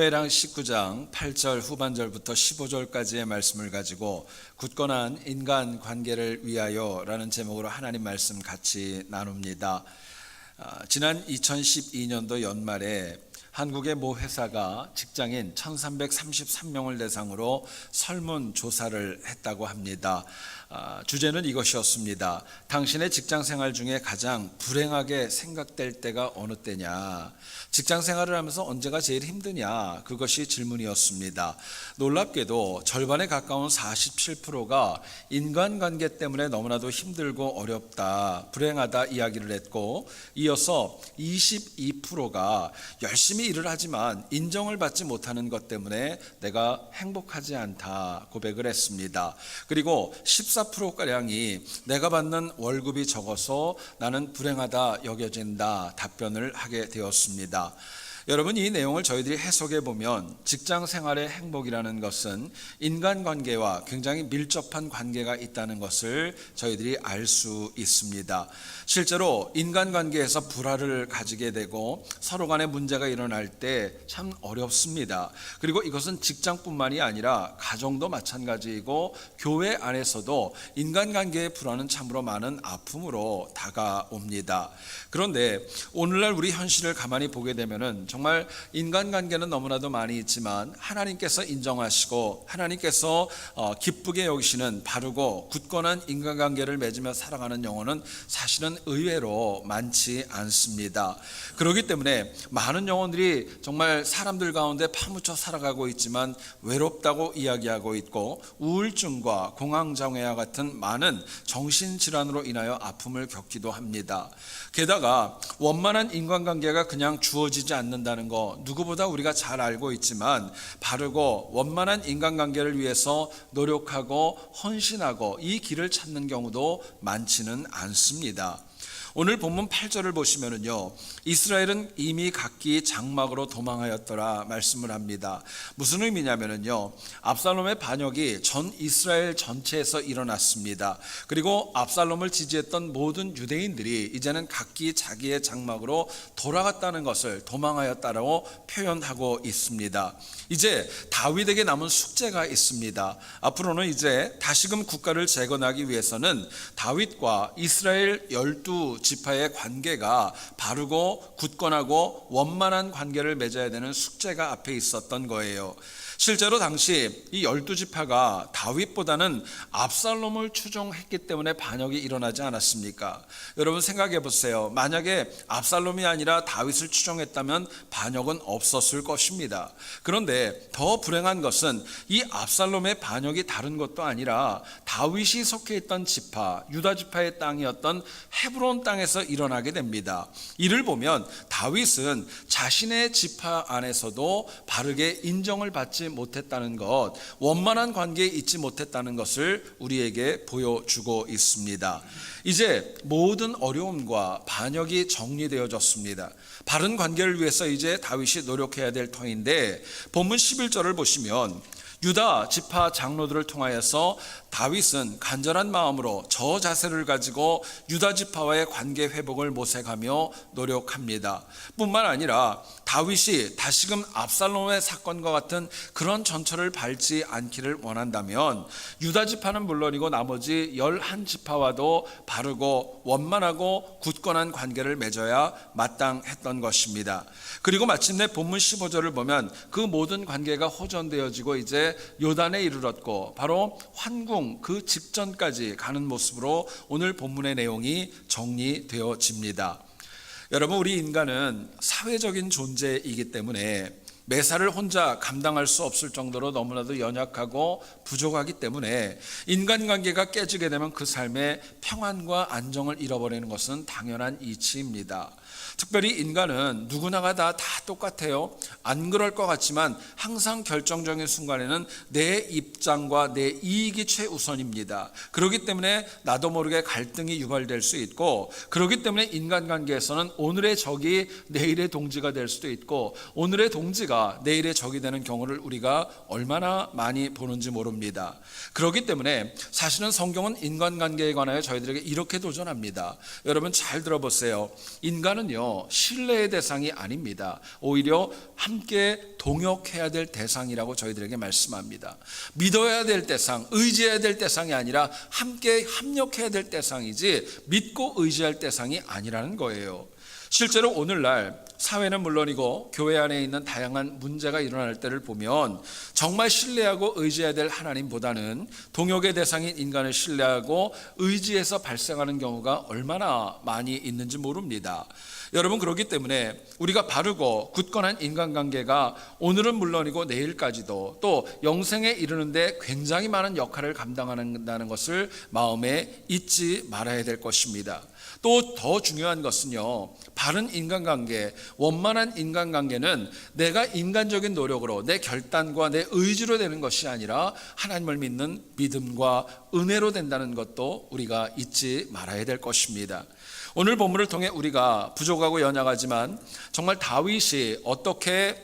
사무엘상 19장 8절 후반절부터 15절까지의 말씀을 가지고 굳건한 인간 관계를 위하여 라는 제목으로 하나님 말씀 같이 나눕니다. 지난 2012년도 연말에 한국의 모 회사가 직장인 1333명을 대상으로 설문조사를 했다고 합니다. 주제는 이것이었습니다. 당신의 직장 생활 중에 가장 불행하게 생각될 때가 어느 때냐? 직장 생활을 하면서 언제가 제일 힘드냐? 그것이 질문이었습니다. 놀랍게도 절반에 가까운 47%가 인간관계 때문에 너무나도 힘들고 어렵다, 불행하다 이야기를 했고, 이어서 22%가 열심히 일을 하지만 인정을 받지 못하는 것 때문에 내가 행복하지 않다 고백을 했습니다. 그리고 14%가량이 내가 받는 월급이 적어서 나는 불행하다 여겨진다 답변을 하게 되었습니다. 여러분, 이 내용을 저희들이 해석해 보면 직장 생활의 행복이라는 것은 인간관계와 굉장히 밀접한 관계가 있다는 것을 저희들이 알 수 있습니다. 실제로 인간관계에서 불화를 가지게 되고 서로 간에 문제가 일어날 때 참 어렵습니다. 그리고 이것은 직장뿐만이 아니라 가정도 마찬가지이고 교회 안에서도 인간관계의 불화는 참으로 많은 아픔으로 다가옵니다. 그런데 오늘날 우리 현실을 가만히 보게 되면은 정말 인간관계는 너무나도 많이 있지만 하나님께서 인정하시고 하나님께서 기쁘게 여기시는 바르고 굳건한 인간관계를 맺으며 살아가는 영혼은 사실은 의외로 많지 않습니다. 그렇기 때문에 많은 영혼들이 정말 사람들 가운데 파묻혀 살아가고 있지만 외롭다고 이야기하고 있고 우울증과 공황장애와 같은 많은 정신질환으로 인하여 아픔을 겪기도 합니다. 게다가 원만한 인간관계가 그냥 주어지지 않는다는 거 누구보다 우리가 잘 알고 있지만 바르고 원만한 인간관계를 위해서 노력하고 헌신하고 이 길을 찾는 경우도 많지는 않습니다. 오늘 본문 8절을 보시면은요, 이스라엘은 이미 각기 장막으로 도망하였더라 말씀을 합니다. 무슨 의미냐면은요, 압살롬의 반역이 전 이스라엘 전체에서 일어났습니다. 그리고 압살롬을 지지했던 모든 유대인들이 이제는 각기 자기의 장막으로 돌아갔다는 것을 도망하였다라고 표현하고 있습니다. 이제 다윗에게 남은 숙제가 있습니다. 앞으로는 이제 다시금 국가를 재건하기 위해서는 다윗과 이스라엘 12지파의 관계가 바르고 굳건하고 원만한 관계를 맺어야 되는 숙제가 앞에 있었던 거예요. 실제로 당시 이 12지파가 다윗보다는 압살롬을 추종했기 때문에 반역이 일어나지 않았습니까? 여러분 생각해 보세요. 만약에 압살롬이 아니라 다윗을 추종했다면 반역은 없었을 것입니다. 그런데 더 불행한 것은 이 압살롬의 반역이 다른 것도 아니라 다윗이 속해 있던 지파, 유다 지파의 땅이었던 헤브론 땅에서 일어나게 됩니다. 이를 보면 다윗은 자신의 지파 안에서도 바르게 인정을 받지 못했다는 것, 원만한 관계에 있지 못했다는 것을 우리에게 보여주고 있습니다. 이제 모든 어려움과 반역이 정리되어졌습니다. 바른 관계를 위해서 이제 다윗이 노력해야 될 터인데, 본문 11절을 보시면 유다 지파 장로들을 통하여서 다윗은 간절한 마음으로 저 자세를 가지고 유다 지파와의 관계 회복을 모색하며 노력합니다. 뿐만 아니라 다윗이 다시금 압살롬의 사건과 같은 그런 전철을 밟지 않기를 원한다면 유다 지파는 물론이고 나머지 11지파와도 바르고 원만하고 굳건한 관계를 맺어야 마땅했던 것입니다. 그리고 마침내 본문 15절을 보면 그 모든 관계가 호전되어지고 이제 요단에 이르렀고 바로 환궁 그 직전까지 가는 모습으로 오늘 본문의 내용이 정리되어집니다. 여러분, 우리 인간은 사회적인 존재이기 때문에 매사를 혼자 감당할 수 없을 정도로 너무나도 연약하고 부족하기 때문에 인간관계가 깨지게 되면 그 삶의 평안과 안정을 잃어버리는 것은 당연한 이치입니다. 특별히 인간은 누구나가 다 똑같아요. 안 그럴 것 같지만 항상 결정적인 순간에는 내 입장과 내 이익이 최우선입니다. 그렇기 때문에 나도 모르게 갈등이 유발될 수 있고, 그렇기 때문에 인간관계에서는 오늘의 적이 내일의 동지가 될 수도 있고, 오늘의 동지가 내일의 적이 되는 경우를 우리가 얼마나 많이 보는지 모릅니다. 그렇기 때문에 사실은 성경은 인간관계에 관하여 저희들에게 이렇게 도전합니다. 여러분 잘 들어보세요. 인간은요 인간은요 신뢰의 대상이 아닙니다. 오히려 함께 동역해야 될 대상이라고 저희들에게 말씀합니다. 믿어야 될 대상, 의지해야 될 대상이 아니라 함께 협력해야 될 대상이지 믿고 의지할 대상이 아니라는 거예요. 실제로 오늘날 사회는 물론이고 교회 안에 있는 다양한 문제가 일어날 때를 보면 정말 신뢰하고 의지해야 될 하나님보다는 동역의 대상인 인간을 신뢰하고 의지해서 발생하는 경우가 얼마나 많이 있는지 모릅니다. 여러분, 그렇기 때문에 우리가 바르고 굳건한 인간관계가 오늘은 물론이고 내일까지도 또 영생에 이르는데 굉장히 많은 역할을 감당한다는 것을 마음에 잊지 말아야 될 것입니다. 또 더 중요한 것은요, 바른 인간관계, 원만한 인간관계는 내가 인간적인 노력으로 내 결단과 내 의지로 되는 것이 아니라 하나님을 믿는 믿음과 은혜로 된다는 것도 우리가 잊지 말아야 될 것입니다. 오늘 본문을 통해 우리가 부족하고 연약하지만 정말 다윗이 어떻게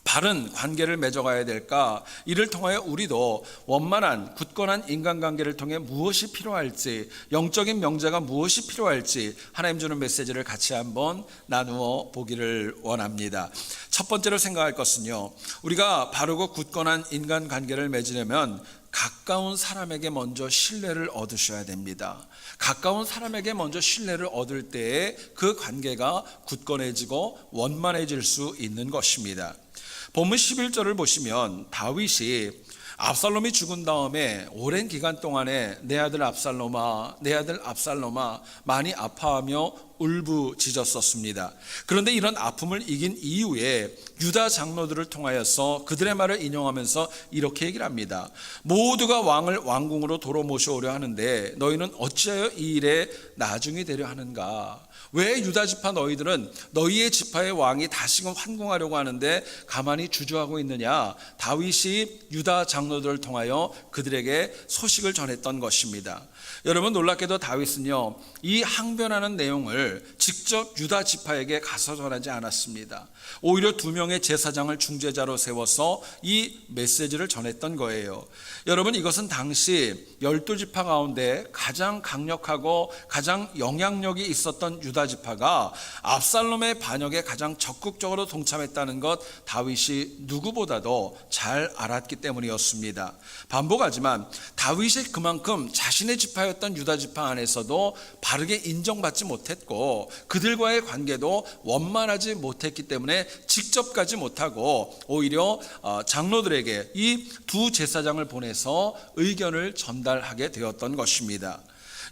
바른 관계를 맺어가야 될까? 이를 통하여 우리도 원만한 굳건한 인간관계를 통해 무엇이 필요할지, 영적인 명제가 무엇이 필요할지 하나님 주는 메시지를 같이 한번 나누어 보기를 원합니다. 첫 번째로 생각할 것은요, 우리가 바르고 굳건한 인간관계를 맺으려면 가까운 사람에게 먼저 신뢰를 얻으셔야 됩니다. 가까운 사람에게 먼저 신뢰를 얻을 때에 그 관계가 굳건해지고 원만해질 수 있는 것입니다. 본문 11절을 보시면 다윗이 압살롬이 죽은 다음에 오랜 기간 동안에 내 아들 압살롬아, 내 아들 압살롬아 많이 아파하며 울부짖었었습니다. 그런데 이런 아픔을 이긴 이후에 유다 장로들을 통하여서 그들의 말을 인용하면서 이렇게 얘기를 합니다. 모두가 왕을 왕궁으로 도로 모셔오려 하는데 너희는 어찌하여 이 일에 나중이 되려 하는가? 왜 유다 지파 너희들은 너희의 지파의 왕이 다시금 환궁하려고 하는데 가만히 주저하고 있느냐? 다윗이 유다 장로들을 통하여 그들에게 소식을 전했던 것입니다. 여러분, 놀랍게도 다윗은요, 이 항변하는 내용을 직접 유다 지파에게 가서 전하지 않았습니다. 오히려 2명의 제사장을 중재자로 세워서 이 메시지를 전했던 거예요. 여러분, 이것은 당시 12지파 가운데 가장 강력하고 가장 영향력이 있었던 유다 지파가 압살롬의 반역에 가장 적극적으로 동참했다는 것 다윗이 누구보다도 잘 알았기 때문이었습니다. 반복하지만 다윗이 그만큼 자신의 지파였던 유다 지파 안에서도 바르게 인정받지 못했고 그들과의 관계도 원만하지 못했기 때문에 직접 가지 못하고 오히려 장로들에게 이 2 제사장을 보내서 의견을 전달하게 되었던 것입니다.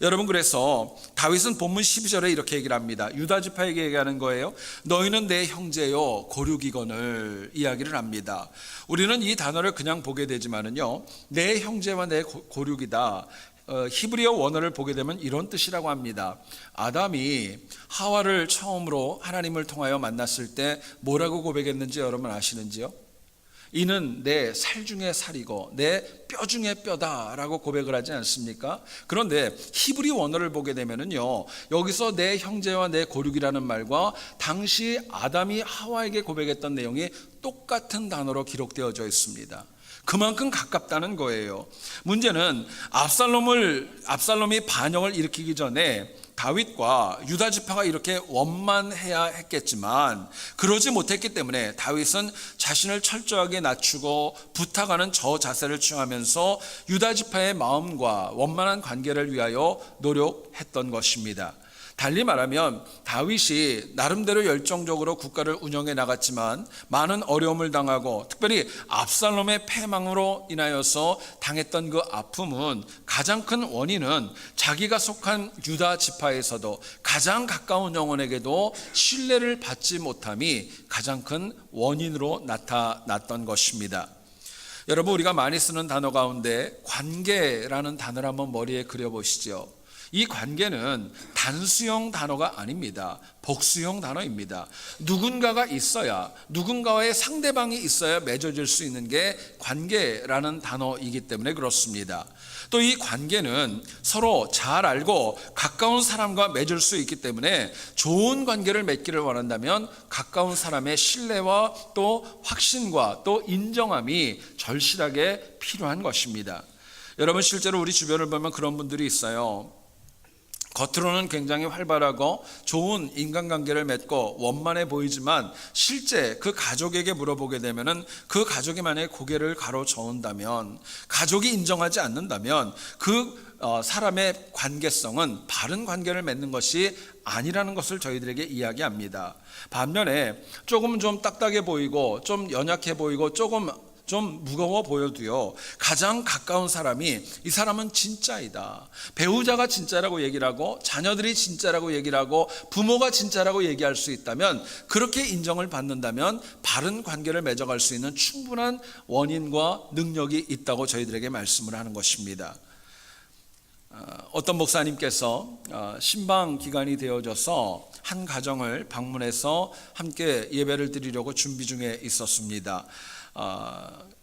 여러분, 그래서 다윗은 본문 12절에 이렇게 얘기를 합니다. 유다 지파에게 얘기하는 거예요. 너희는 내 형제요 고륙이거늘 이야기를 합니다. 우리는 이 단어를 그냥 보게 되지만은요, 내 형제와 내 고륙이다. 히브리어 원어를 보게 되면 이런 뜻이라고 합니다. 아담이 하와를 처음으로 하나님을 통하여 만났을 때 뭐라고 고백했는지 여러분 아시는지요? 이는 내 살 중에 살이고 내 뼈 중에 뼈다라고 고백을 하지 않습니까? 그런데 히브리 원어를 보게 되면은요, 여기서 내 형제와 내 고륙이라는 말과 당시 아담이 하와에게 고백했던 내용이 똑같은 단어로 기록되어져 있습니다. 그만큼 가깝다는 거예요. 문제는 압살롬이 반역을 일으키기 전에 다윗과 유다 지파가 이렇게 원만해야 했겠지만 그러지 못했기 때문에 다윗은 자신을 철저하게 낮추고 부탁하는 저 자세를 취하면서 유다 지파의 마음과 원만한 관계를 위하여 노력했던 것입니다. 달리 말하면 다윗이 나름대로 열정적으로 국가를 운영해 나갔지만 많은 어려움을 당하고 특별히 압살롬의 패망으로 인하여서 당했던 그 아픔은 가장 큰 원인은 자기가 속한 유다 지파에서도 가장 가까운 영혼에게도 신뢰를 받지 못함이 가장 큰 원인으로 나타났던 것입니다. 여러분, 우리가 많이 쓰는 단어 가운데 관계라는 단어를 한번 머리에 그려보시죠. 이 관계는 단수형 단어가 아닙니다. 복수형 단어입니다. 누군가가 있어야, 누군가와의 상대방이 있어야 맺어질 수 있는 게 관계라는 단어이기 때문에 그렇습니다. 또 이 관계는 서로 잘 알고 가까운 사람과 맺을 수 있기 때문에 좋은 관계를 맺기를 원한다면 가까운 사람의 신뢰와 또 확신과 또 인정함이 절실하게 필요한 것입니다. 여러분, 실제로 우리 주변을 보면 그런 분들이 있어요. 겉으로는 굉장히 활발하고 좋은 인간관계를 맺고 원만해 보이지만 실제 그 가족에게 물어보게 되면은 그 가족이 만약에 고개를 가로저은다면, 가족이 인정하지 않는다면 그 사람의 관계성은 바른 관계를 맺는 것이 아니라는 것을 저희들에게 이야기합니다. 반면에 조금 좀 딱딱해 보이고 좀 연약해 보이고 조금 좀 무거워 보여도요, 가장 가까운 사람이 이 사람은 진짜이다, 배우자가 진짜라고 얘기를 하고 자녀들이 진짜라고 얘기를 하고 부모가 진짜라고 얘기할 수 있다면, 그렇게 인정을 받는다면 바른 관계를 맺어갈 수 있는 충분한 원인과 능력이 있다고 저희들에게 말씀을 하는 것입니다. 어떤 목사님께서 신방 기간이 되어져서 한 가정을 방문해서 함께 예배를 드리려고 준비 중에 있었습니다.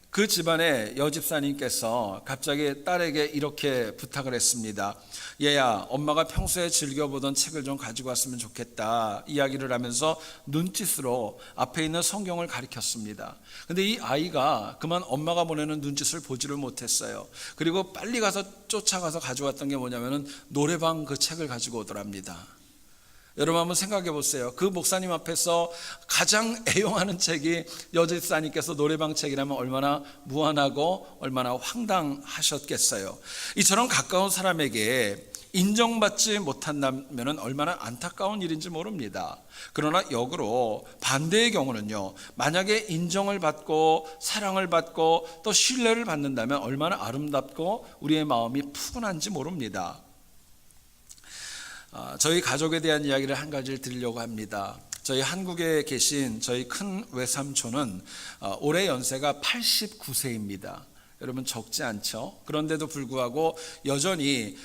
그 집안의 여집사님께서 갑자기 딸에게 이렇게 부탁을 했습니다. 얘야, 엄마가 평소에 즐겨보던 책을 좀 가지고 왔으면 좋겠다 이야기를 하면서 눈짓으로 앞에 있는 성경을 가리켰습니다. 근데 이 아이가 그만 엄마가 보내는 눈짓을 보지를 못했어요. 그리고 빨리 가서 쫓아가서 가져왔던 게 뭐냐면은 노래방 그 책을 가지고 오더랍니다. 여러분 한번 생각해 보세요. 그 목사님 앞에서 가장 애용하는 책이 여집사님께서 노래방 책이라면 얼마나 무한하고 얼마나 황당하셨겠어요. 이처럼 가까운 사람에게 인정받지 못한다면 얼마나 안타까운 일인지 모릅니다. 그러나 역으로 반대의 경우는요, 만약에 인정을 받고 사랑을 받고 또 신뢰를 받는다면 얼마나 아름답고 우리의 마음이 푸근한지 모릅니다. 저희 가족에 대한 이야기를 한 가지를 드리려고 합니다. 저희 한국에 계신 저희 큰 외삼촌은 올해 연세가 89세입니다. 여러분 적지 않죠? 그런데도 불구하고 여전히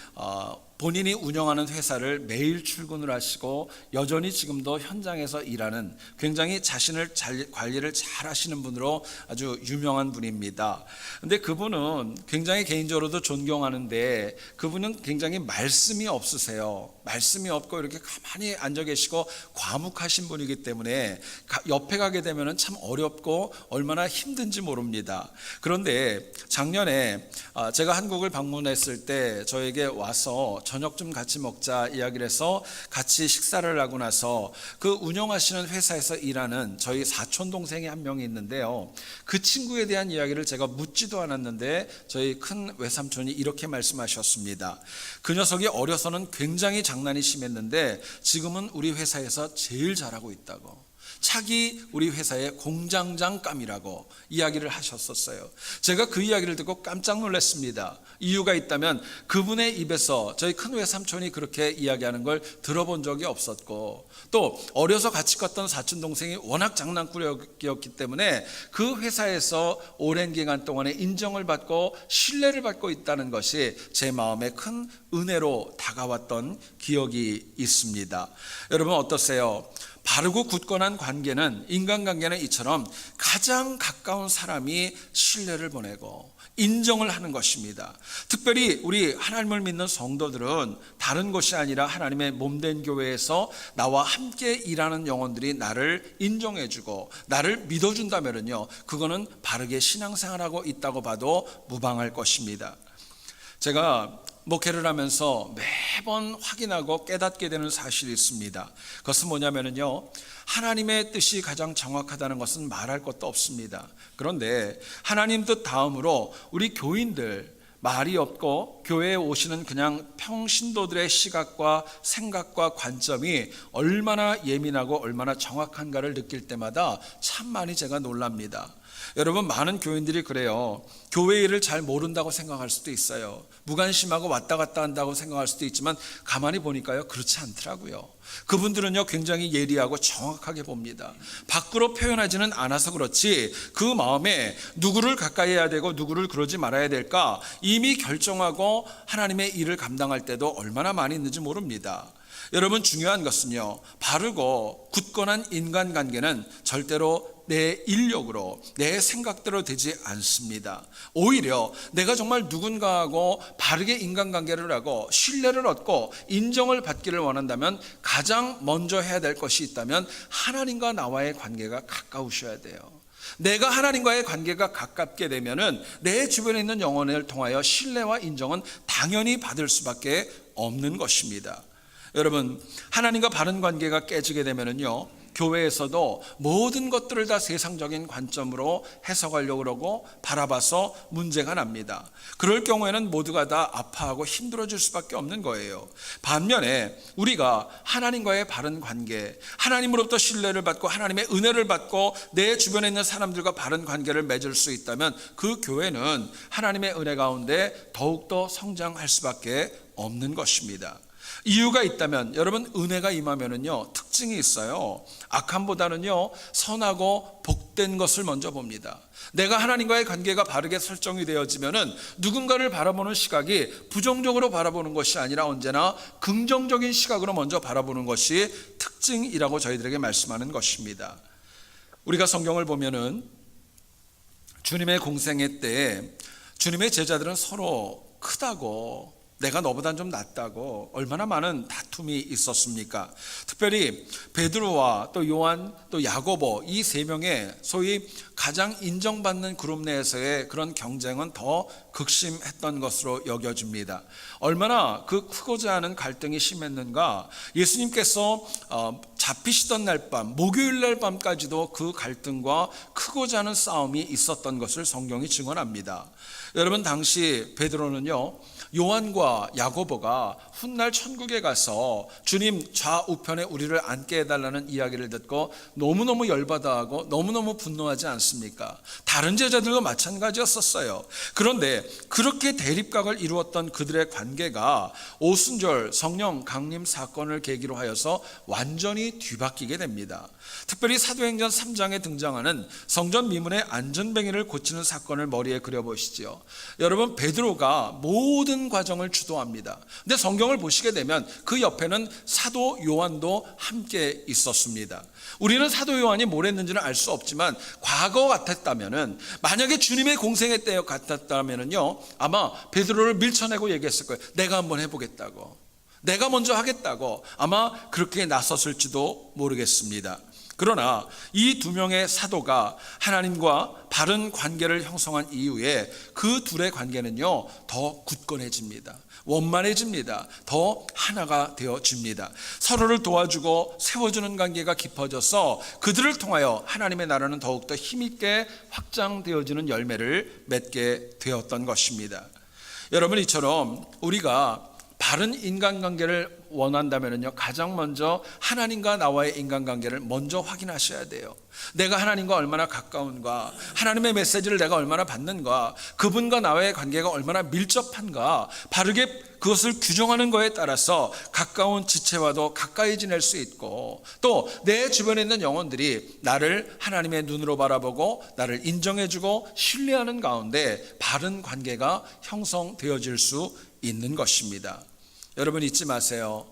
본인이 운영하는 회사를 매일 출근을 하시고 여전히 지금도 현장에서 일하는 굉장히 자신을 관리를 잘 하시는 분으로 아주 유명한 분입니다. 근데 그분은 굉장히 개인적으로도 존경하는데 그분은 굉장히 말씀이 없으세요. 말씀이 없고 이렇게 가만히 앉아 계시고 과묵하신 분이기 때문에 옆에 가게 되면 참 어렵고 얼마나 힘든지 모릅니다. 그런데 작년에 제가 한국을 방문했을 때 저에게 와서 저녁 좀 같이 먹자 이야기를 해서 같이 식사를 하고 나서 그 운영하시는 회사에서 일하는 저희 사촌 동생이 한 명이 있는데요, 그 친구에 대한 이야기를 제가 묻지도 않았는데 저희 큰 외삼촌이 이렇게 말씀하셨습니다. 그 녀석이 어려서는 굉장히 장난이 심했는데 지금은 우리 회사에서 제일 잘하고 있다고, 차기 우리 회사의 공장장감이라고 이야기를 하셨었어요. 제가 그 이야기를 듣고 깜짝 놀랐습니다. 이유가 있다면 그분의 입에서 저희 큰 외삼촌이 그렇게 이야기하는 걸 들어본 적이 없었고, 또 어려서 같이 컸던 사촌 동생이 워낙 장난꾸러기였기 때문에 그 회사에서 오랜 기간 동안에 인정을 받고 신뢰를 받고 있다는 것이 제 마음에 큰 은혜로 다가왔던 기억이 있습니다. 여러분 어떠세요? 바르고 굳건한 관계는, 인간관계는 이처럼 가장 가까운 사람이 신뢰를 보내고 인정을 하는 것입니다. 특별히 우리 하나님을 믿는 성도들은 다른 곳이 아니라 하나님의 몸된 교회에서 나와 함께 일하는 영혼들이 나를 인정해주고 나를 믿어준다면요, 그거는 바르게 신앙생활하고 있다고 봐도 무방할 것입니다. 제가 목회를 하면서 매번 확인하고 깨닫게 되는 사실이 있습니다. 그것은 뭐냐면요, 하나님의 뜻이 가장 정확하다는 것은 말할 것도 없습니다. 그런데 하나님 뜻 다음으로 우리 교인들, 말이 없고 교회에 오시는 그냥 평신도들의 시각과 생각과 관점이 얼마나 예민하고 얼마나 정확한가를 느낄 때마다 참 많이 제가 놀랍니다. 여러분, 많은 교인들이 그래요. 교회 일을 잘 모른다고 생각할 수도 있어요. 무관심하고 왔다 갔다 한다고 생각할 수도 있지만 가만히 보니까요, 그렇지 않더라고요. 그분들은요, 굉장히 예리하고 정확하게 봅니다. 밖으로 표현하지는 않아서 그렇지 그 마음에 누구를 가까이 해야 되고 누구를 그러지 말아야 될까 이미 결정하고 하나님의 일을 감당할 때도 얼마나 많이 있는지 모릅니다. 여러분, 중요한 것은요, 바르고 굳건한 인간관계는 절대로 내 인력으로 내 생각대로 되지 않습니다. 오히려 내가 정말 누군가하고 바르게 인간관계를 하고 신뢰를 얻고 인정을 받기를 원한다면 가장 먼저 해야 될 것이 있다면 하나님과 나와의 관계가 가까우셔야 돼요. 내가 하나님과의 관계가 가깝게 되면은 내 주변에 있는 영혼을 통하여 신뢰와 인정은 당연히 받을 수밖에 없는 것입니다. 여러분, 하나님과 바른 관계가 깨지게 되면은요, 교회에서도 모든 것들을 다 세상적인 관점으로 해석하려고 그러고 바라봐서 문제가 납니다. 그럴 경우에는 모두가 다 아파하고 힘들어질 수밖에 없는 거예요. 반면에 우리가 하나님과의 바른 관계, 하나님으로부터 신뢰를 받고 하나님의 은혜를 받고 내 주변에 있는 사람들과 바른 관계를 맺을 수 있다면 그 교회는 하나님의 은혜 가운데 더욱더 성장할 수밖에 없는 것입니다. 이유가 있다면, 여러분, 은혜가 임하면은요 특징이 있어요. 악함보다는요 선하고 복된 것을 먼저 봅니다. 내가 하나님과의 관계가 바르게 설정이 되어지면은 누군가를 바라보는 시각이 부정적으로 바라보는 것이 아니라 언제나 긍정적인 시각으로 먼저 바라보는 것이 특징이라고 저희들에게 말씀하는 것입니다. 우리가 성경을 보면은 주님의 공생애 때에 주님의 제자들은 서로 크다고, 내가 너보단 좀 낫다고 얼마나 많은 다툼이 있었습니까? 특별히 베드로와 또 요한 또 야고보, 이 세 명의 소위 가장 인정받는 그룹 내에서의 그런 경쟁은 더 극심했던 것으로 여겨집니다. 얼마나 그 크고자 하는 갈등이 심했는가. 예수님께서 잡히시던 날 밤, 목요일 날 밤까지도 그 갈등과 크고자 하는 싸움이 있었던 것을 성경이 증언합니다. 여러분, 당시 베드로는요 요한과 야고보가 훗날 천국에 가서 주님 좌우편에 우리를 앉게 해달라는 이야기를 듣고 너무너무 열받아하고 너무너무 분노하지 않습니까? 다른 제자들도 마찬가지였었어요. 그런데 그렇게 대립각을 이루었던 그들의 관계가 오순절 성령 강림 사건을 계기로 하여서 완전히 뒤바뀌게 됩니다. 특별히 사도행전 3장에 등장하는 성전 미문의 안전뱅이를 고치는 사건을 머리에 그려보시죠. 여러분, 베드로가 모든 과정을 주도합니다. 근데 성경을 보시게 되면 그 옆에는 사도 요한도 함께 있었습니다. 우리는 사도 요한이 뭘 했는지는 알 수 없지만 과거 같았다면은, 만약에 주님의 공생애 때 같았다면은요 아마 베드로를 밀쳐내고 얘기했을 거예요. 내가 한번 해보겠다고, 내가 먼저 하겠다고 아마 그렇게 나섰을지도 모르겠습니다. 그러나 이 두 명의 사도가 하나님과 바른 관계를 형성한 이후에 그 둘의 관계는요 더 굳건해집니다. 원만해집니다. 더 하나가 되어집니다. 서로를 도와주고 세워주는 관계가 깊어져서 그들을 통하여 하나님의 나라는 더욱더 힘있게 확장되어지는 열매를 맺게 되었던 것입니다. 여러분, 이처럼 우리가 바른 인간관계를 원한다면요 가장 먼저 하나님과 나와의 인간관계를 먼저 확인하셔야 돼요. 내가 하나님과 얼마나 가까운가, 하나님의 메시지를 내가 얼마나 받는가, 그분과 나와의 관계가 얼마나 밀접한가, 바르게 그것을 규정하는 거에 따라서 가까운 지체와도 가까이 지낼 수 있고, 또 내 주변에 있는 영혼들이 나를 하나님의 눈으로 바라보고 나를 인정해주고 신뢰하는 가운데 바른 관계가 형성되어질 수 있는 것입니다. 여러분, 잊지 마세요.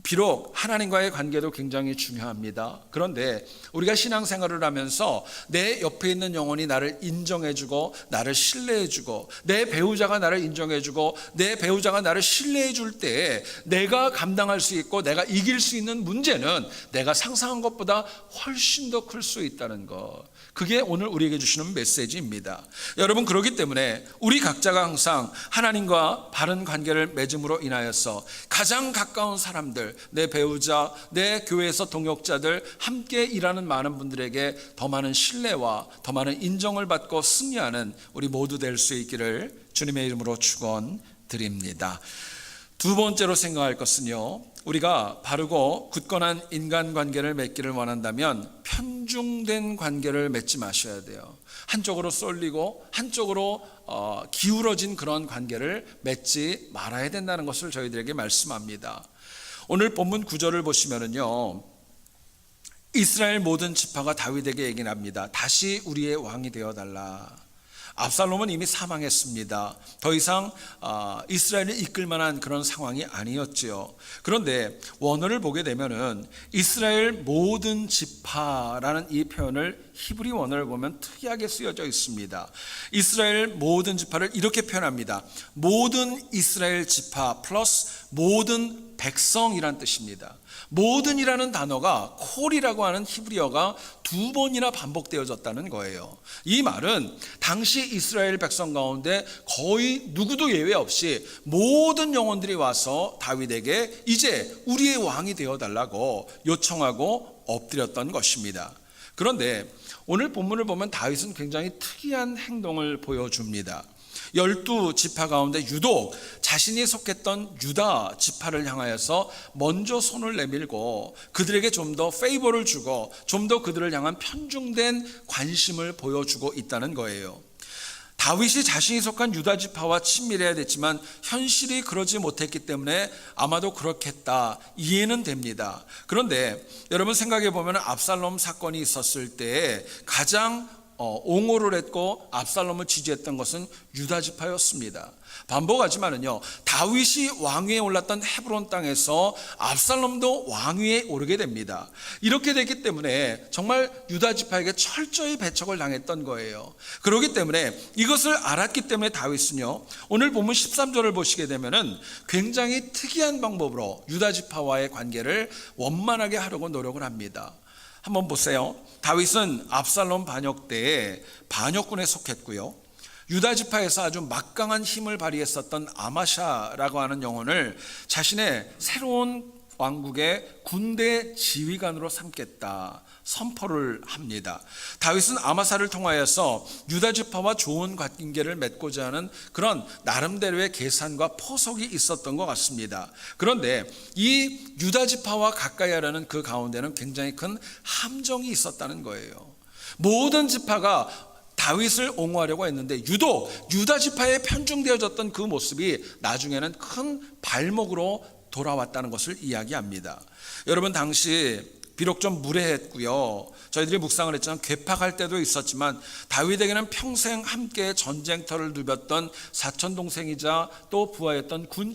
비록 하나님과의 관계도 굉장히 중요합니다. 그런데 우리가 신앙생활을 하면서 내 옆에 있는 영혼이 나를 인정해주고 나를 신뢰해주고 내 배우자가 나를 인정해주고 내 배우자가 나를 신뢰해줄 때 내가 감당할 수 있고 내가 이길 수 있는 문제는 내가 상상한 것보다 훨씬 더 클 수 있다는 것, 그게 오늘 우리에게 주시는 메시지입니다. 여러분, 그렇기 때문에 우리 각자가 항상 하나님과 바른 관계를 맺음으로 인하여서 가장 가까운 사람들, 내 배우자, 내 교회에서 동역자들, 함께 일하는 많은 분들에게 더 많은 신뢰와 더 많은 인정을 받고 승리하는 우리 모두 될 수 있기를 주님의 이름으로 축원드립니다. 두 번째로 생각할 것은요, 우리가 바르고 굳건한 인간관계를 맺기를 원한다면 편중된 관계를 맺지 마셔야 돼요. 한쪽으로 쏠리고 한쪽으로 기울어진 그런 관계를 맺지 말아야 된다는 것을 저희들에게 말씀합니다. 오늘 본문 9절을 보시면은요, 이스라엘 모든 지파가 다윗에게 얘기합니다. 다시 우리의 왕이 되어달라. 압살롬은 이미 사망했습니다. 더 이상 이스라엘을 이끌 만한 그런 상황이 아니었지요. 그런데 원어를 보게 되면은 이스라엘 모든 지파라는 이 표현을 히브리 원어를 보면 특이하게 쓰여져 있습니다. 이스라엘 모든 지파를 이렇게 표현합니다. 모든 이스라엘 지파 플러스 모든 백성이란 뜻입니다. 모든이라는 단어가 콜이라고 하는 히브리어가 2번이나 반복되어졌다는 거예요. 이 말은 당시 이스라엘 백성 가운데 거의 누구도 예외 없이 모든 영혼들이 와서 다윗에게 이제 우리의 왕이 되어달라고 요청하고 엎드렸던 것입니다. 그런데 오늘 본문을 보면 다윗은 굉장히 특이한 행동을 보여줍니다. 12지파 가운데 유독 자신이 속했던 유다 지파를 향하여서 먼저 손을 내밀고 그들에게 좀 더 페이버를 주고 좀 더 그들을 향한 편중된 관심을 보여주고 있다는 거예요. 다윗이 자신이 속한 유다 지파와 친밀해야 됐지만 현실이 그러지 못했기 때문에 아마도 그렇겠다, 이해는 됩니다. 그런데 여러분 생각해 보면 압살롬 사건이 있었을 때 가장 옹호를 했고 압살롬을 지지했던 것은 유다 지파였습니다. 반복하지만은요, 다윗이 왕위에 올랐던 헤브론 땅에서 압살롬도 왕위에 오르게 됩니다. 이렇게 됐기 때문에 정말 유다 지파에게 철저히 배척을 당했던 거예요. 그렇기 때문에 이것을 알았기 때문에 다윗은요, 오늘 본문 13절을 보시게 되면은 굉장히 특이한 방법으로 유다 지파와의 관계를 원만하게 하려고 노력을 합니다. 한번 보세요. 다윗은 압살롬 반역 때에 반역군에 속했고요, 유다 지파에서 아주 막강한 힘을 발휘했었던 아마샤라고 하는 영혼을 자신의 새로운 왕국의 군대 지휘관으로 삼겠다 선포를 합니다. 다윗은 아마사를 통하여서 유다 지파와 좋은 관계를 맺고자 하는 그런 나름대로의 계산과 포석이 있었던 것 같습니다. 그런데 이 유다 지파와 가까이 하려는 그 가운데는 굉장히 큰 함정이 있었다는 거예요. 모든 지파가 다윗을 옹호하려고 했는데 유독 유다 지파에 편중되어졌던 그 모습이 나중에는 큰 발목으로 돌아왔다는 것을 이야기합니다. 여러분, 당시 비록 좀 무례했고요, 저희들이 묵상을 했지만 괴팍할 때도 있었지만 다윗에게는 평생 함께 전쟁터를 누볐던 사촌동생이자 또 부하였던 군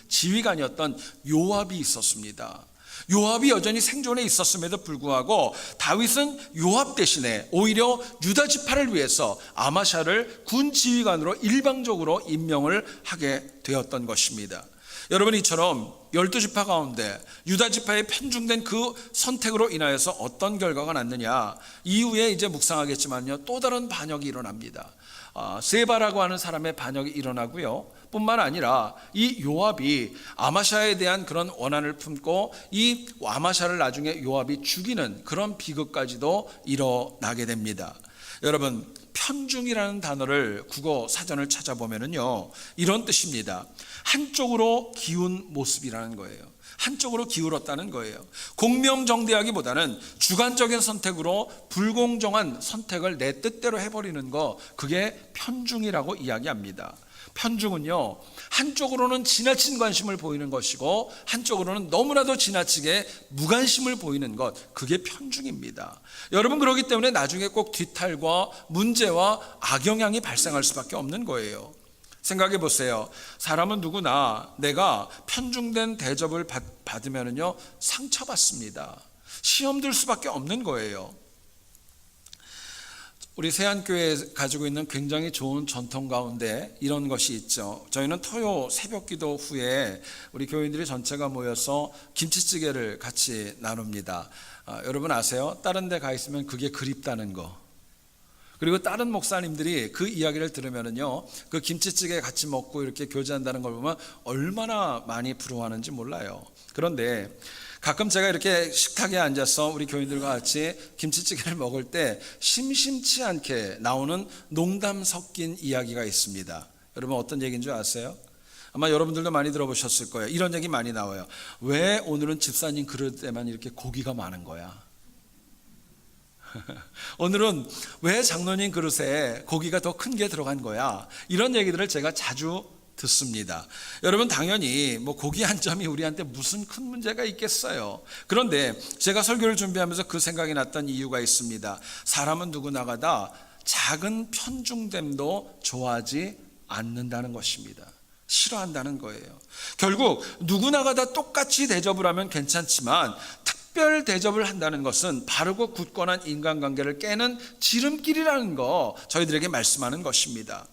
지휘관이었던 요압이 있었습니다. 요압이 여전히 생존해 있었음에도 불구하고 다윗은 요압 대신에 오히려 유다 지파를 위해서 아마샤를 군 지휘관으로 일방적으로 임명을 하게 되었던 것입니다. 여러분, 이처럼 12지파 가운데 유다 지파에 편중된 그 선택으로 인하여서 어떤 결과가 났느냐, 이후에 이제 묵상하겠지만요, 또 다른 반역이 일어납니다. 세바라고 하는 사람의 반역이 일어나고요, 뿐만 아니라 이 요압이 아마샤에 대한 그런 원한을 품고 이 아마샤를 나중에 요압이 죽이는 그런 비극까지도 일어나게 됩니다. 여러분, 편중이라는 단어를 국어 사전을 찾아보면요, 이런 뜻입니다. 한쪽으로 기운 모습이라는 거예요. 한쪽으로 기울었다는 거예요. 공명정대하기보다는 주관적인 선택으로 불공정한 선택을 내 뜻대로 해버리는 거, 그게 편중이라고 이야기합니다. 편중은요, 한쪽으로는 지나친 관심을 보이는 것이고 한쪽으로는 너무나도 지나치게 무관심을 보이는 것, 그게 편중입니다. 여러분, 그렇기 때문에 나중에 꼭 뒤탈과 문제와 악영향이 발생할 수밖에 없는 거예요. 생각해 보세요. 사람은 누구나 내가 편중된 대접을 받으면요, 상처받습니다. 시험 들 수밖에 없는 거예요. 우리 세안교회에 가지고 있는 굉장히 좋은 전통 가운데 이런 것이 있죠. 저희는 토요 새벽기도 후에 우리 교인들이 전체가 모여서 김치찌개를 같이 나눕니다. 여러분 아세요? 다른 데 가 있으면 그게 그립다는 거. 그리고 다른 목사님들이 그 이야기를 들으면은요, 그 김치찌개 같이 먹고 이렇게 교제한다는 걸 보면 얼마나 많이 부러워하는지 몰라요. 그런데 가끔 제가 이렇게 식탁에 앉아서 우리 교인들과 같이 김치찌개를 먹을 때 심심치 않게 나오는 농담 섞인 이야기가 있습니다. 여러분, 어떤 얘기인 줄 아세요? 아마 여러분들도 많이 들어보셨을 거예요. 이런 얘기 많이 나와요. 왜 오늘은 집사님 그릇에만 이렇게 고기가 많은 거야? 오늘은 왜 장로님 그릇에 고기가 더 큰 게 들어간 거야? 이런 얘기들을 제가 자주 듣습니다. 여러분, 당연히 뭐 고기 한 점이 우리한테 무슨 큰 문제가 있겠어요. 그런데 제가 설교를 준비하면서 그 생각이 났던 이유가 있습니다. 사람은 누구나가 다 작은 편중됨도 좋아하지 않는다는 것입니다. 싫어한다는 거예요. 결국 누구나가 다 똑같이 대접을 하면 괜찮지만 특별 대접을 한다는 것은 바르고 굳건한 인간관계를 깨는 지름길이라는 거, 저희들에게 말씀하는 것입니다.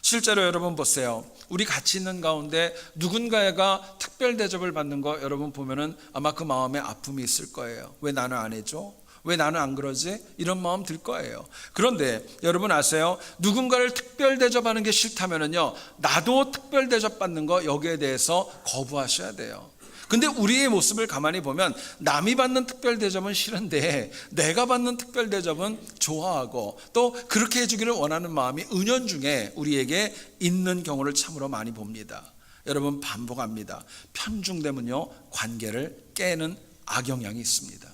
실제로 여러분 보세요. 우리 같이 있는 가운데 누군가가 특별 대접을 받는 거 여러분 보면은 아마 그 마음에 아픔이 있을 거예요. 왜 나는 안 해줘? 왜 나는 안 그러지? 이런 마음 들 거예요. 그런데 여러분 아세요? 누군가를 특별 대접하는 게 싫다면은요, 나도 특별 대접 받는 거 여기에 대해서 거부하셔야 돼요. 근데 우리의 모습을 가만히 보면 남이 받는 특별 대접은 싫은데 내가 받는 특별 대접은 좋아하고 또 그렇게 해주기를 원하는 마음이 은연중에 우리에게 있는 경우를 참으로 많이 봅니다. 여러분 반복합니다. 편중됨은요, 관계를 깨는 악영향이 있습니다.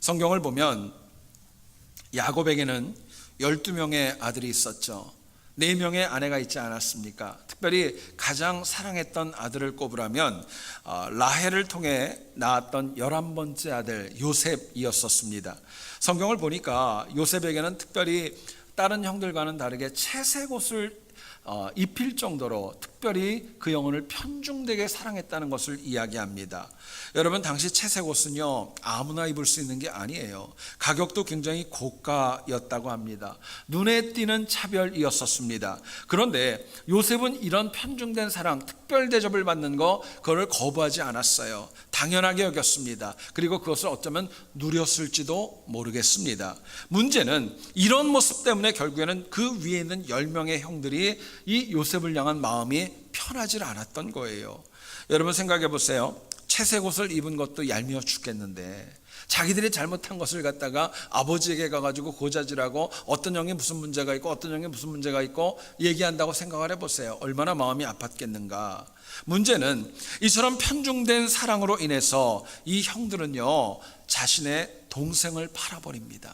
성경을 보면 야곱에게는 12명의 아들이 있었죠. 4명의 아내가 있지 않았습니까? 특별히 가장 사랑했던 아들을 꼽으라면 라헬을 통해 낳았던 11번째 아들 요셉이었었습니다. 성경을 보니까 요셉에게는 특별히 다른 형들과는 다르게 채색 옷을 입힐 정도로 특별히 그 영혼을 편중되게 사랑했다는 것을 이야기합니다. 여러분 당시 채색 옷은요, 아무나 입을 수 있는 게 아니에요. 가격도 굉장히 고가였다고 합니다. 눈에 띄는 차별이었었습니다. 그런데 요셉은 이런 편중된 사랑, 특별 대접을 받는 거, 그걸 거부하지 않았어요. 당연하게 여겼습니다. 그리고 그것을 어쩌면 누렸을지도 모르겠습니다. 문제는 이런 모습 때문에 결국에는 그 위에 있는 10명의 형들이 이 요셉을 향한 마음이 편하지 않았던 거예요. 여러분 생각해 보세요. 채색 옷을 입은 것도 얄미워 죽겠는데 자기들이 잘못한 것을 갖다가 아버지에게 가가지고 고자질하고 어떤 형이 무슨 문제가 있고 어떤 형이 무슨 문제가 있고 얘기한다고 생각을 해보세요. 얼마나 마음이 아팠겠는가. 문제는 이처럼 편중된 사랑으로 인해서 이 형들은요, 자신의 동생을 팔아버립니다.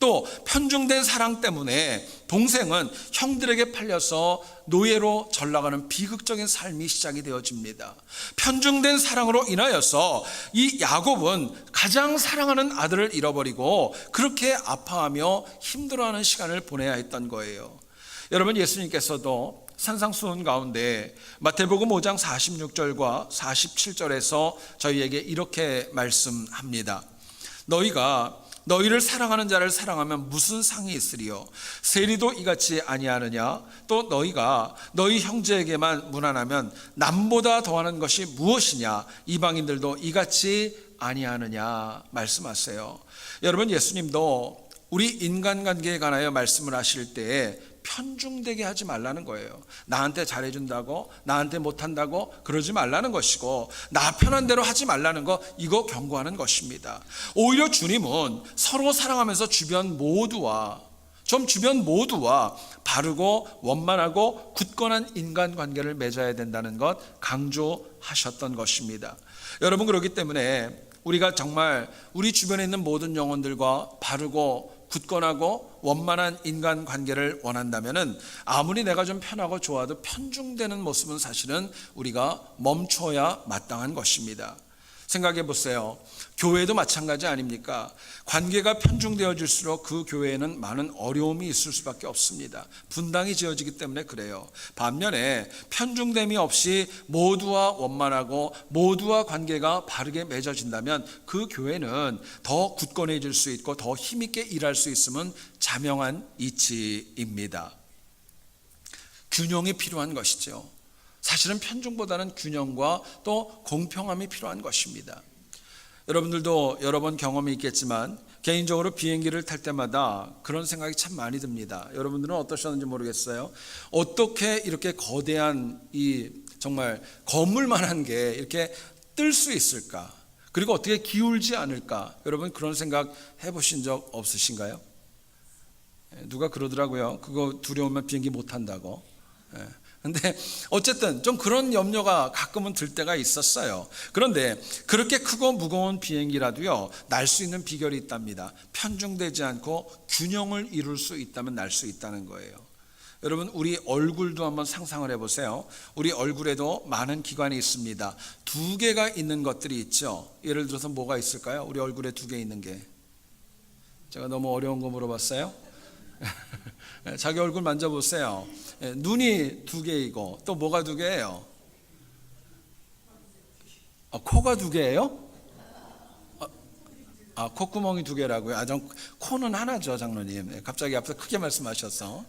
또 편중된 사랑 때문에 동생은 형들에게 팔려서 노예로 전락하는 비극적인 삶이 시작이 되어집니다. 편중된 사랑으로 인하여서 이 야곱은 가장 사랑하는 아들을 잃어버리고 그렇게 아파하며 힘들어하는 시간을 보내야 했던 거예요. 여러분 예수님께서도 산상수훈 가운데 마태복음 5장 46절과 47절에서 저희에게 이렇게 말씀합니다. 너희가 너희를 사랑하는 자를 사랑하면 무슨 상이 있으리요? 세리도 이같이 아니하느냐? 또 너희가 너희 형제에게만 무난하면 남보다 더하는 것이 무엇이냐? 이방인들도 이같이 아니하느냐? 말씀하세요. 여러분 예수님도 우리 인간관계에 관하여 말씀을 하실 때에 편중되게 하지 말라는 거예요. 나한테 잘해준다고 나한테 못한다고 그러지 말라는 것이고 나 편한 대로 하지 말라는 거, 이거 경고하는 것입니다. 오히려 주님은 서로 사랑하면서 주변 모두와 바르고 원만하고 굳건한 인간관계를 맺어야 된다는 것 강조하셨던 것입니다. 여러분 그렇기 때문에 우리가 정말 우리 주변에 있는 모든 영혼들과 바르고 굳건하고 원만한 인간관계를 원한다면은 아무리 내가 좀 편하고 좋아도 편중되는 모습은 사실은 우리가 멈춰야 마땅한 것입니다. 생각해 보세요. 교회도 마찬가지 아닙니까? 관계가 편중되어질수록 그 교회에는 많은 어려움이 있을 수밖에 없습니다. 분당이 지어지기 때문에 그래요. 반면에 편중됨이 없이 모두와 원만하고 모두와 관계가 바르게 맺어진다면 그 교회는 더 굳건해질 수 있고 더 힘있게 일할 수 있음은 자명한 이치입니다. 균형이 필요한 것이죠. 사실은 편중보다는 균형과 또 공평함이 필요한 것입니다. 여러분들도 여러 번 경험이 있겠지만 개인적으로 비행기를 탈 때마다 그런 생각이 참 많이 듭니다. 여러분들은 어떠셨는지 모르겠어요. 어떻게 이렇게 거대한 이 정말 건물만한 게 이렇게 뜰 수 있을까? 그리고 어떻게 기울지 않을까? 여러분 그런 생각 해보신 적 없으신가요? 누가 그러더라고요. 그거 두려우면 비행기 못 탄다고. 근데 어쨌든 좀 그런 염려가 가끔은 들 때가 있었어요. 그런데 그렇게 크고 무거운 비행기라도요, 날 수 있는 비결이 있답니다. 편중되지 않고 균형을 이룰 수 있다면 날 수 있다는 거예요. 여러분 우리 얼굴도 한번 상상을 해보세요. 우리 얼굴에도 많은 기관이 있습니다. 2개가 있는 것들이 있죠. 예를 들어서 뭐가 있을까요? 우리 얼굴에 2개 있는 게. 제가 너무 어려운 거 물어봤어요? 자기 얼굴 만져보세요. 눈이 2개이고 또 뭐가 2개예요? 코가 2개예요? 콧구멍이 두 개라고요? 코는 하나죠, 장로님. 갑자기 앞서 크게 말씀하셔서.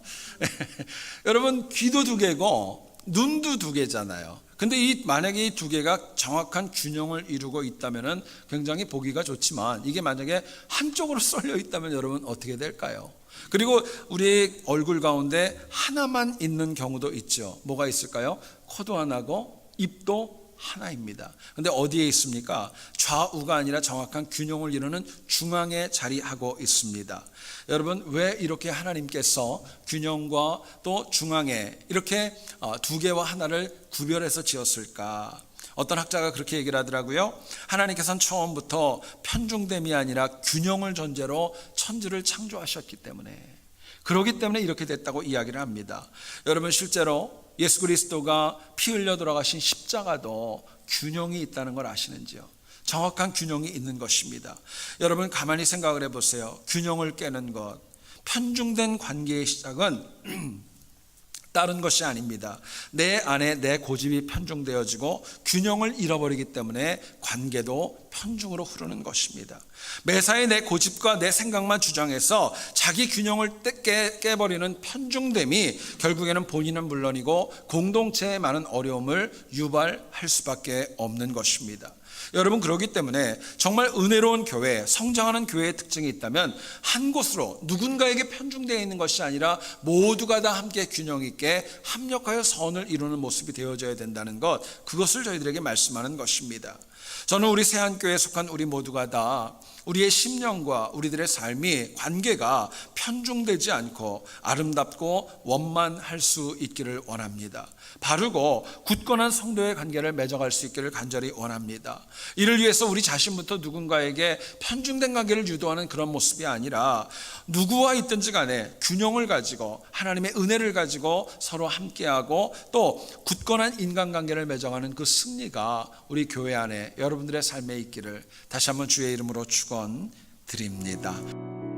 여러분, 귀도 두 개고 눈도 두 개잖아요. 근데 만약에 이 두 개가 정확한 균형을 이루고 있다면 굉장히 보기가 좋지만, 이게 만약에 한쪽으로 쏠려 있다면 여러분 어떻게 될까요? 그리고 우리 얼굴 가운데 하나만 있는 경우도 있죠. 뭐가 있을까요? 코도 하나고 입도 하나입니다. 근데 어디에 있습니까? 좌우가 아니라 정확한 균형을 이루는 중앙에 자리하고 있습니다. 여러분, 왜 이렇게 하나님께서 균형과 또 중앙에 이렇게 두 개와 하나를 구별해서 지었을까? 어떤 학자가 그렇게 얘기를 하더라고요. 하나님께서는 처음부터 편중됨이 아니라 균형을 전제로 천지를 창조하셨기 때문에, 그렇기 때문에 이렇게 됐다고 이야기를 합니다. 여러분, 실제로 예수 그리스도가 피 흘려 돌아가신 십자가도 균형이 있다는 걸 아시는지요? 정확한 균형이 있는 것입니다. 여러분, 가만히 생각을 해보세요. 균형을 깨는 것, 편중된 관계의 시작은 다른 것이 아닙니다. 내 안에 내 고집이 편중되어지고 균형을 잃어버리기 때문에 관계도 편중으로 흐르는 것입니다. 매사에 내 고집과 내 생각만 주장해서 자기 균형을 깨버리는 편중됨이 결국에는 본인은 물론이고 공동체에 많은 어려움을 유발할 수밖에 없는 것입니다. 여러분, 그렇기 때문에 정말 은혜로운 교회, 성장하는 교회의 특징이 있다면 한 곳으로 누군가에게 편중되어 있는 것이 아니라 모두가 다 함께 균형 있게 합력하여 선을 이루는 모습이 되어져야 된다는 것, 그것을 저희들에게 말씀하는 것입니다. 저는 우리 세안교회에 속한 우리 모두가 다 우리의 심령과 우리들의 삶이, 관계가 편중되지 않고 아름답고 원만할 수 있기를 원합니다. 바르고 굳건한 성도의 관계를 맺어갈 수 있기를 간절히 원합니다. 이를 위해서 우리 자신부터 누군가에게 편중된 관계를 유도하는 그런 모습이 아니라 누구와 있든지 간에 균형을 가지고 하나님의 은혜를 가지고 서로 함께하고 또 굳건한 인간관계를 맺어가는 그 승리가 우리 교회 안에 여러분들의 삶에 있기를 다시 한번 주의 이름으로 축원드립니다.